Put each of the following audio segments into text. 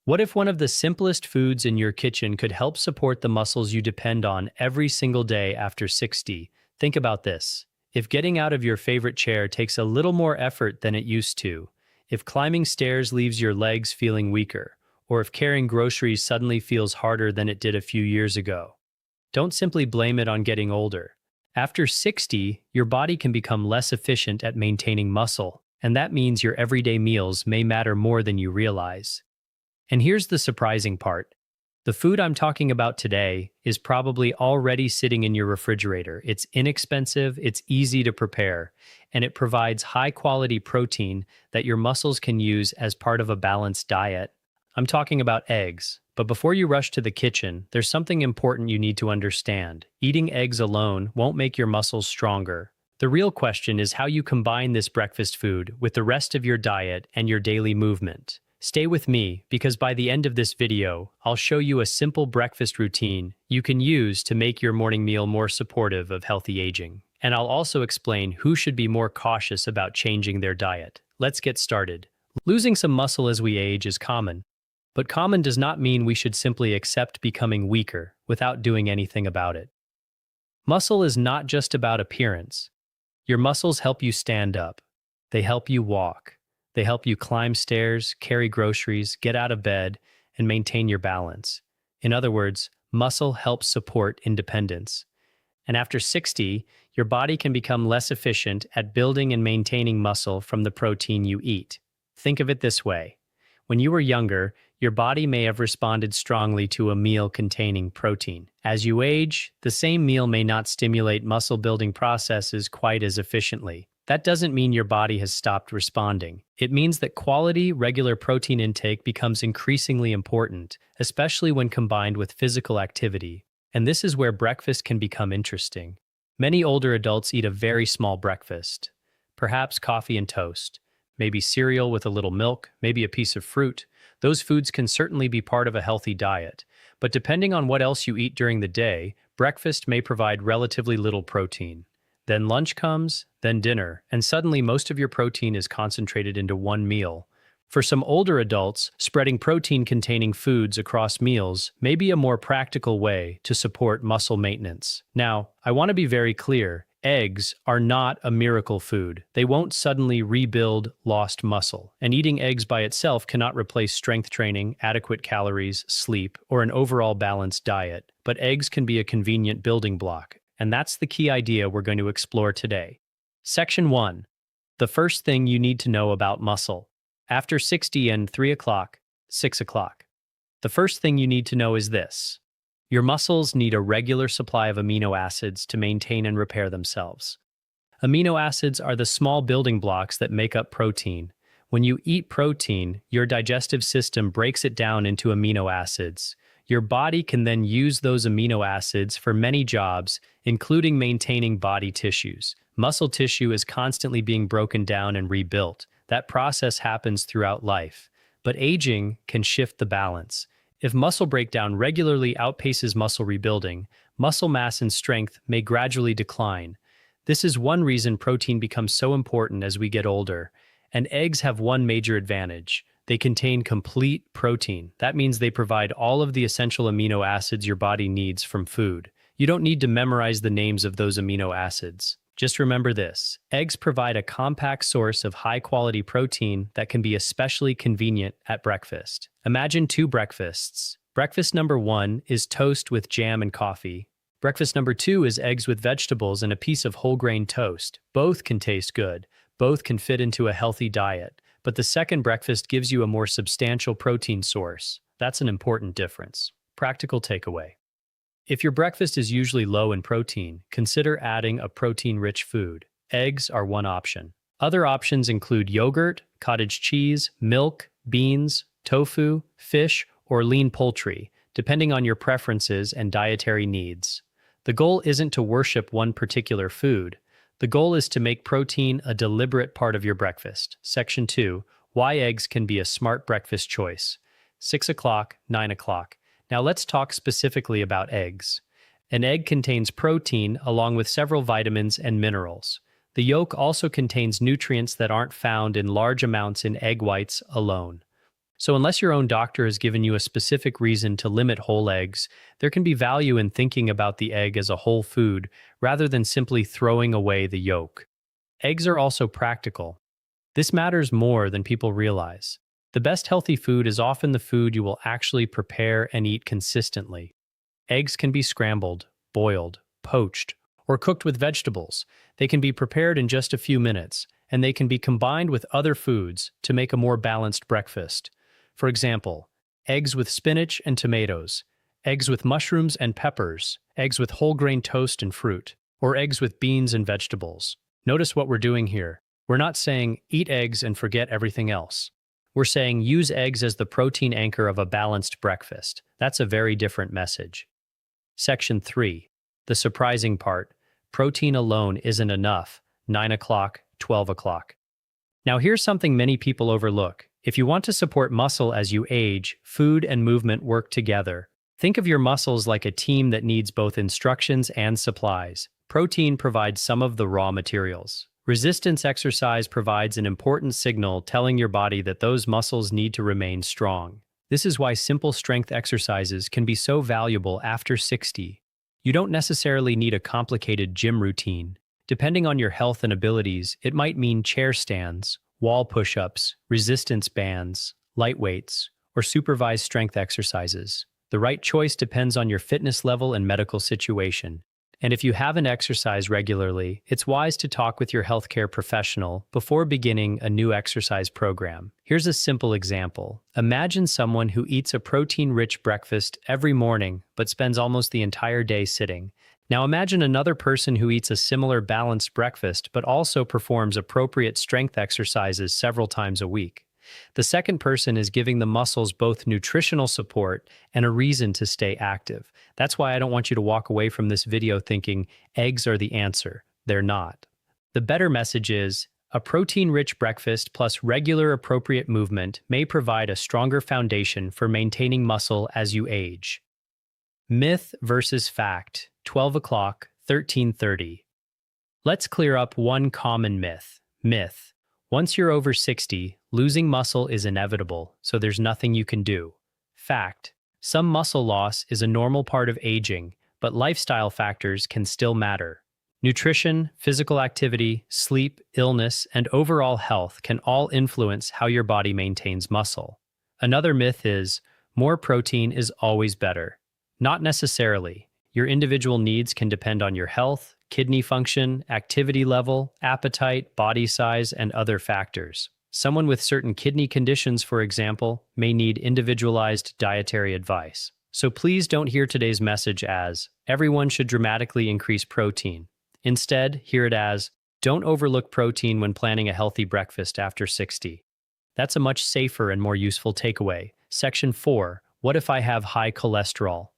What if one of the simplest foods in your kitchen could help support the muscles you depend on every single day after 60? Think about this. If getting out of your favorite chair takes a little more effort than it used to, if climbing stairs leaves your legs feeling weaker, or if carrying groceries suddenly feels harder than it did a few years ago, don't simply blame it on getting older. After 60, your body can become less efficient at maintaining muscle, and that means your everyday meals may matter more than you realize. And here's the surprising part. The food I'm talking about today is probably already sitting in your refrigerator. It's inexpensive, it's easy to prepare, and it provides high-quality protein that your muscles can use as part of a balanced diet. I'm talking about eggs. But before you rush to the kitchen, there's something important you need to understand. Eating eggs alone won't make your muscles stronger. The real question is how you combine this breakfast food with the rest of your diet and your daily movement. Stay with me, because by the end of this video, I'll show you a simple breakfast routine you can use to make your morning meal more supportive of healthy aging. And I'll also explain who should be more cautious about changing their diet. Let's get started. Losing some muscle as we age is common, but common does not mean we should simply accept becoming weaker without doing anything about it. Muscle is not just about appearance. Your muscles help you stand up. They help you walk. They help you climb stairs, carry groceries, get out of bed, and maintain your balance. In other words, muscle helps support independence. And after 60, your body can become less efficient at building and maintaining muscle from the protein you eat. Think of it this way. When you were younger, your body may have responded strongly to a meal containing protein. As you age, the same meal may not stimulate muscle-building processes quite as efficiently. That doesn't mean your body has stopped responding. It means that quality, regular protein intake becomes increasingly important, especially when combined with physical activity. And this is where breakfast can become interesting. Many older adults eat a very small breakfast. Perhaps coffee and toast. Maybe cereal with a little milk, maybe a piece of fruit. Those foods can certainly be part of a healthy diet. But depending on what else you eat during the day, breakfast may provide relatively little protein. Then lunch comes, then dinner, and suddenly most of your protein is concentrated into one meal. For some older adults, spreading protein-containing foods across meals may be a more practical way to support muscle maintenance. Now, I want to be very clear. Eggs are not a miracle food. They won't suddenly rebuild lost muscle. And eating eggs by itself cannot replace strength training, adequate calories, sleep, or an overall balanced diet. But eggs can be a convenient building block. And that's the key idea we're going to explore today. Section 1. The first thing you need to know about muscle. After 60 and 3 o'clock, 6 o'clock. The first thing you need to know is this. Your muscles need a regular supply of amino acids to maintain and repair themselves. Amino acids are the small building blocks that make up protein. When you eat protein, your digestive system breaks it down into amino acids. Your body can then use those amino acids for many jobs, including maintaining body tissues. Muscle tissue is constantly being broken down and rebuilt. That process happens throughout life. But aging can shift the balance. If muscle breakdown regularly outpaces muscle rebuilding, muscle mass and strength may gradually decline. This is one reason protein becomes so important as we get older. And eggs have one major advantage. They contain complete protein. That means they provide all of the essential amino acids your body needs from food. You don't need to memorize the names of those amino acids. Just remember this. Eggs provide a compact source of high-quality protein that can be especially convenient at breakfast. Imagine 2 breakfasts. Breakfast number 1 is toast with jam and coffee. Breakfast number 2 is eggs with vegetables and a piece of whole grain toast. Both can taste good. Both can fit into a healthy diet. But the second breakfast gives you a more substantial protein source. That's an important difference. Practical takeaway. If your breakfast is usually low in protein, consider adding a protein-rich food. Eggs are one option. Other options include yogurt, cottage cheese, milk, beans, tofu, fish, or lean poultry, depending on your preferences and dietary needs. The goal isn't to worship one particular food. The goal is to make protein a deliberate part of your breakfast. Section 2. Why eggs can be a smart breakfast choice. 6 o'clock, 9 o'clock. Now let's talk specifically about eggs. An egg contains protein along with several vitamins and minerals. The yolk also contains nutrients that aren't found in large amounts in egg whites alone. So unless your own doctor has given you a specific reason to limit whole eggs, there can be value in thinking about the egg as a whole food rather than simply throwing away the yolk. Eggs are also practical. This matters more than people realize. The best healthy food is often the food you will actually prepare and eat consistently. Eggs can be scrambled, boiled, poached, or cooked with vegetables. They can be prepared in just a few minutes, and they can be combined with other foods to make a more balanced breakfast. For example, eggs with spinach and tomatoes, eggs with mushrooms and peppers, eggs with whole grain toast and fruit, or eggs with beans and vegetables. Notice what we're doing here. We're not saying eat eggs and forget everything else. We're saying use eggs as the protein anchor of a balanced breakfast. That's a very different message. Section 3. The surprising part. Protein alone isn't enough. 9 o'clock, 12 o'clock. Now here's something many people overlook. If you want to support muscle as you age, food and movement work together. Think of your muscles like a team that needs both instructions and supplies. Protein provides some of the raw materials. Resistance exercise provides an important signal telling your body that those muscles need to remain strong. This is why simple strength exercises can be so valuable after 60. You don't necessarily need a complicated gym routine. Depending on your health and abilities, it might mean chair stands, wall push-ups, resistance bands, light weights, or supervised strength exercises. The right choice depends on your fitness level and medical situation. And if you haven't exercised regularly, it's wise to talk with your healthcare professional before beginning a new exercise program. Here's a simple example. Imagine someone who eats a protein-rich breakfast every morning but spends almost the entire day sitting. Now imagine another person who eats a similar balanced breakfast but also performs appropriate strength exercises several times a week. The second person is giving the muscles both nutritional support and a reason to stay active. That's why I don't want you to walk away from this video thinking eggs are the answer. They're not. The better message is, a protein-rich breakfast plus regular appropriate movement may provide a stronger foundation for maintaining muscle as you age. Myth versus fact. 12 o'clock, 13:30. Let's clear up one common myth. Myth. Once you're over 60, losing muscle is inevitable, so there's nothing you can do. Fact. Some muscle loss is a normal part of aging, but lifestyle factors can still matter. Nutrition, physical activity, sleep, illness, and overall health can all influence how your body maintains muscle. Another myth is, more protein is always better. Not necessarily. Your individual needs can depend on your health, kidney function, activity level, appetite, body size, and other factors. Someone with certain kidney conditions, for example, may need individualized dietary advice. So please don't hear today's message as, everyone should dramatically increase protein. Instead, hear it as, don't overlook protein when planning a healthy breakfast after 60. That's a much safer and more useful takeaway. Section 4. What if I have high cholesterol?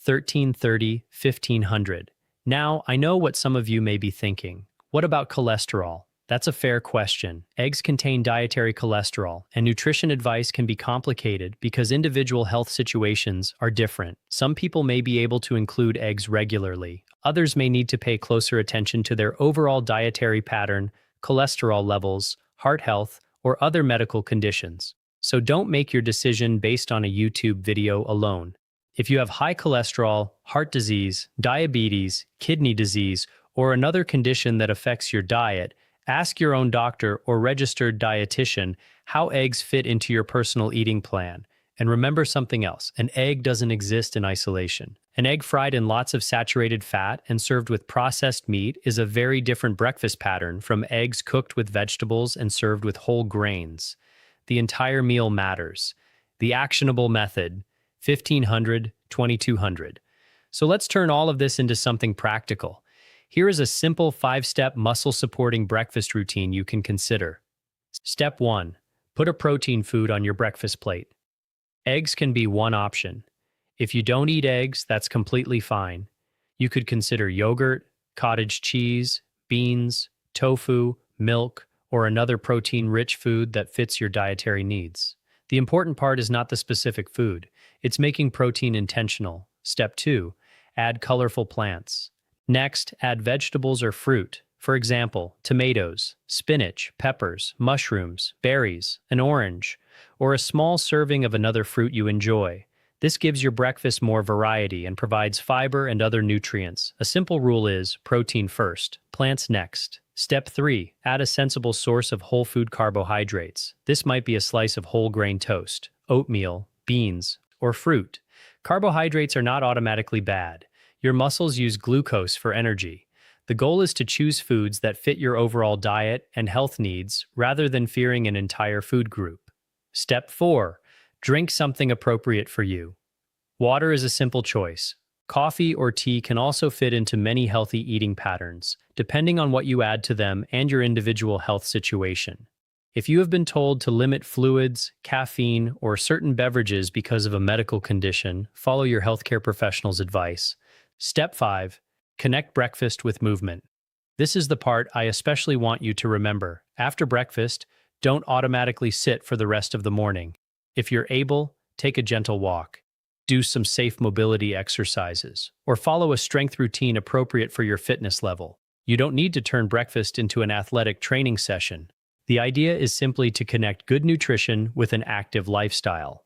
1330, 1500. Now, I know what some of you may be thinking. What about cholesterol? That's a fair question. Eggs contain dietary cholesterol, and nutrition advice can be complicated because individual health situations are different. Some people may be able to include eggs regularly. Others may need to pay closer attention to their overall dietary pattern, cholesterol levels, heart health, or other medical conditions. So don't make your decision based on a YouTube video alone. If you have high cholesterol, heart disease, diabetes, kidney disease, or another condition that affects your diet, ask your own doctor or registered dietitian how eggs fit into your personal eating plan. And remember something else, an egg doesn't exist in isolation. An egg fried in lots of saturated fat and served with processed meat is a very different breakfast pattern from eggs cooked with vegetables and served with whole grains. The entire meal matters. The actionable method. 1500, 2200. So let's turn all of this into something practical. Here is a simple 5-step muscle-supporting breakfast routine you can consider. Step 1. Put a protein food on your breakfast plate. Eggs can be one option. If you don't eat eggs, that's completely fine. You could consider yogurt, cottage cheese, beans, tofu, milk, or another protein-rich food that fits your dietary needs. The important part is not the specific food. It's making protein intentional. Step 2. Add colorful plants. Next, add vegetables or fruit. For example, tomatoes, spinach, peppers, mushrooms, berries, an orange. or a small serving of another fruit you enjoy. This gives your breakfast more variety and provides fiber and other nutrients. A simple rule is protein first, plants next. Step 3. Add a sensible source of whole food carbohydrates. This might be a slice of whole grain toast, oatmeal, beans, or fruit. Carbohydrates are not automatically bad. Your muscles use glucose for energy. The goal is to choose foods that fit your overall diet and health needs rather than fearing an entire food group. Step 4. Drink something appropriate for you. Water is a simple choice. Coffee or tea can also fit into many healthy eating patterns, depending on what you add to them and your individual health situation. If you have been told to limit fluids, caffeine, or certain beverages because of a medical condition, follow your healthcare professional's advice. Step 5. Connect breakfast with movement. This is the part I especially want you to remember. After breakfast, don't automatically sit for the rest of the morning. If you're able, take a gentle walk. Do some safe mobility exercises, or follow a strength routine appropriate for your fitness level. You don't need to turn breakfast into an athletic training session. The idea is simply to connect good nutrition with an active lifestyle.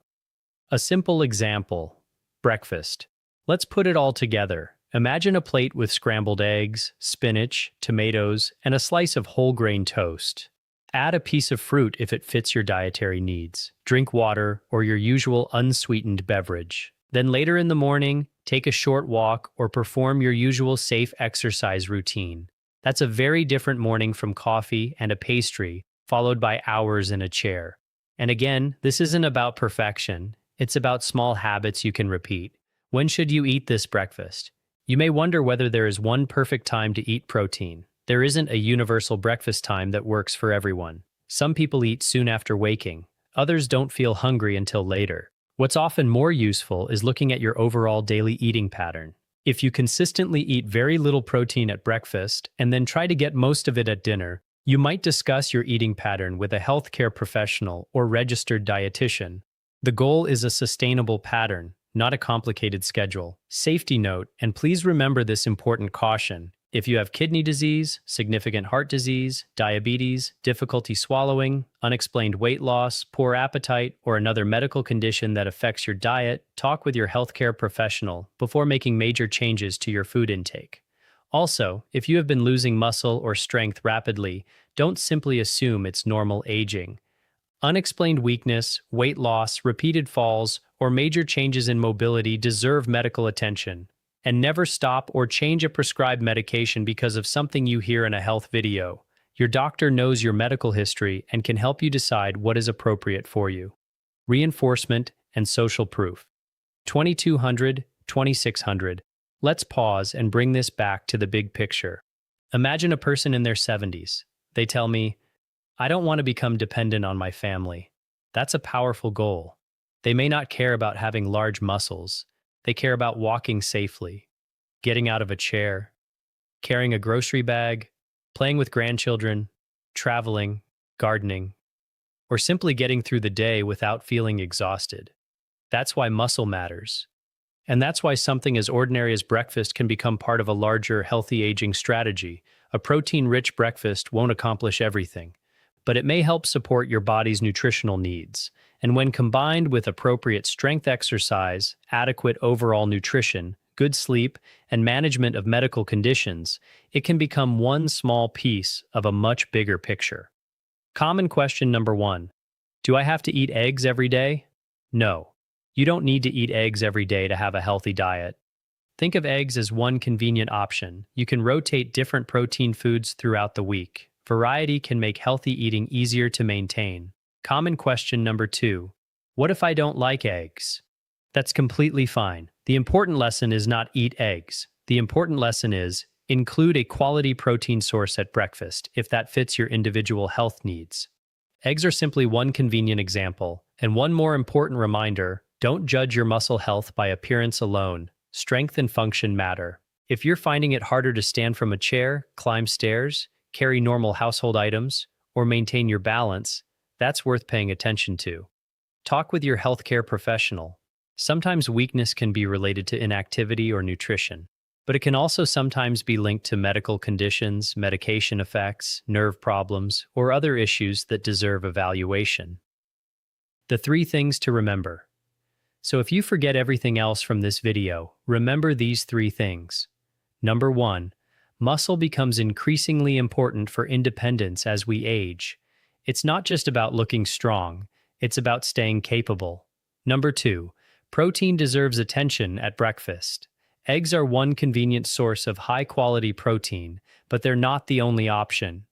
A simple example: breakfast. Let's put it all together. Imagine a plate with scrambled eggs, spinach, tomatoes, and a slice of whole grain toast. Add a piece of fruit if it fits your dietary needs. Drink water or your usual unsweetened beverage. Then later in the morning, take a short walk or perform your usual safe exercise routine. That's a very different morning from coffee and a pastry, followed by hours in a chair. And again, this isn't about perfection. It's about small habits you can repeat. When should you eat this breakfast? You may wonder whether there is one perfect time to eat protein. There isn't a universal breakfast time that works for everyone. Some people eat soon after waking. Others don't feel hungry until later. What's often more useful is looking at your overall daily eating pattern. If you consistently eat very little protein at breakfast and then try to get most of it at dinner, you might discuss your eating pattern with a healthcare professional or registered dietitian. The goal is a sustainable pattern, not a complicated schedule. Safety note, and please remember this important caution. If you have kidney disease, significant heart disease, diabetes, difficulty swallowing, unexplained weight loss, poor appetite, or another medical condition that affects your diet, talk with your healthcare professional before making major changes to your food intake. Also, if you have been losing muscle or strength rapidly, don't simply assume it's normal aging. Unexplained weakness, weight loss, repeated falls, or major changes in mobility deserve medical attention. And never stop or change a prescribed medication because of something you hear in a health video. Your doctor knows your medical history and can help you decide what is appropriate for you. Reinforcement and social proof. 2200, 2600. Let's pause and bring this back to the big picture. Imagine a person in their 70s. They tell me, "I don't want to become dependent on my family." That's a powerful goal. They may not care about having large muscles. They care about walking safely, getting out of a chair, carrying a grocery bag, playing with grandchildren, traveling, gardening, or simply getting through the day without feeling exhausted. That's why muscle matters. And that's why something as ordinary as breakfast can become part of a larger, healthy aging strategy. A protein-rich breakfast won't accomplish everything, but it may help support your body's nutritional needs. And when combined with appropriate strength exercise, adequate overall nutrition, good sleep, and management of medical conditions, it can become one small piece of a much bigger picture. Common question number 1. Do I have to eat eggs every day? No. You don't need to eat eggs every day to have a healthy diet. Think of eggs as one convenient option. You can rotate different protein foods throughout the week. Variety can make healthy eating easier to maintain. Common question number 2. What if I don't like eggs? That's completely fine. The important lesson is not eat eggs. The important lesson is include a quality protein source at breakfast if that fits your individual health needs. Eggs are simply one convenient example. And one more important reminder, don't judge your muscle health by appearance alone. Strength and function matter. If you're finding it harder to stand from a chair, climb stairs, carry normal household items, or maintain your balance, that's worth paying attention to. Talk with your healthcare professional. Sometimes weakness can be related to inactivity or nutrition, but it can also sometimes be linked to medical conditions, medication effects, nerve problems, or other issues that deserve evaluation. The 3 things to remember. So if you forget everything else from this video, remember these 3 things. Number 1, muscle becomes increasingly important for independence as we age. It's not just about looking strong, it's about staying capable. Number 2, protein deserves attention at breakfast. Eggs are one convenient source of high-quality protein, but they're not the only option.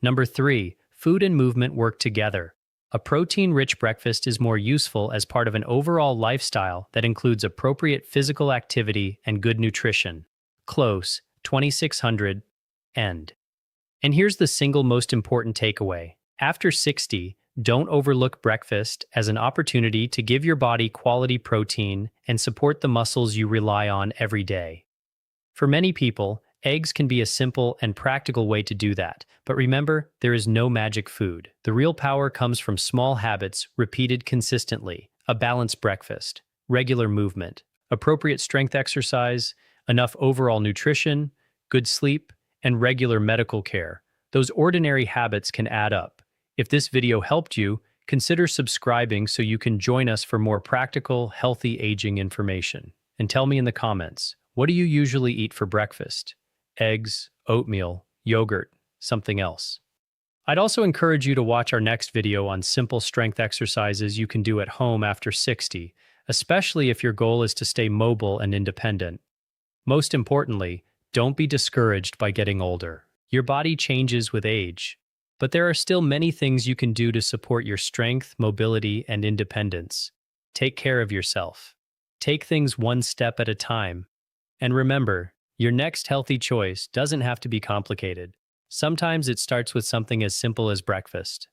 Number 3, food and movement work together. A protein-rich breakfast is more useful as part of an overall lifestyle that includes appropriate physical activity and good nutrition. Close, 2600, end. And here's the single most important takeaway. After 60, don't overlook breakfast as an opportunity to give your body quality protein and support the muscles you rely on every day. For many people, eggs can be a simple and practical way to do that, but remember, there is no magic food. The real power comes from small habits repeated consistently: a balanced breakfast, regular movement, appropriate strength exercise, enough overall nutrition, good sleep, and regular medical care. Those ordinary habits can add up. If this video helped you, consider subscribing so you can join us for more practical, healthy aging information. And tell me in the comments, what do you usually eat for breakfast? Eggs, oatmeal, yogurt, something else? I'd also encourage you to watch our next video on simple strength exercises you can do at home after 60, especially if your goal is to stay mobile and independent. Most importantly, don't be discouraged by getting older. Your body changes with age, but there are still many things you can do to support your strength, mobility, and independence. Take care of yourself. Take things one step at a time. And remember, your next healthy choice doesn't have to be complicated. Sometimes it starts with something as simple as breakfast.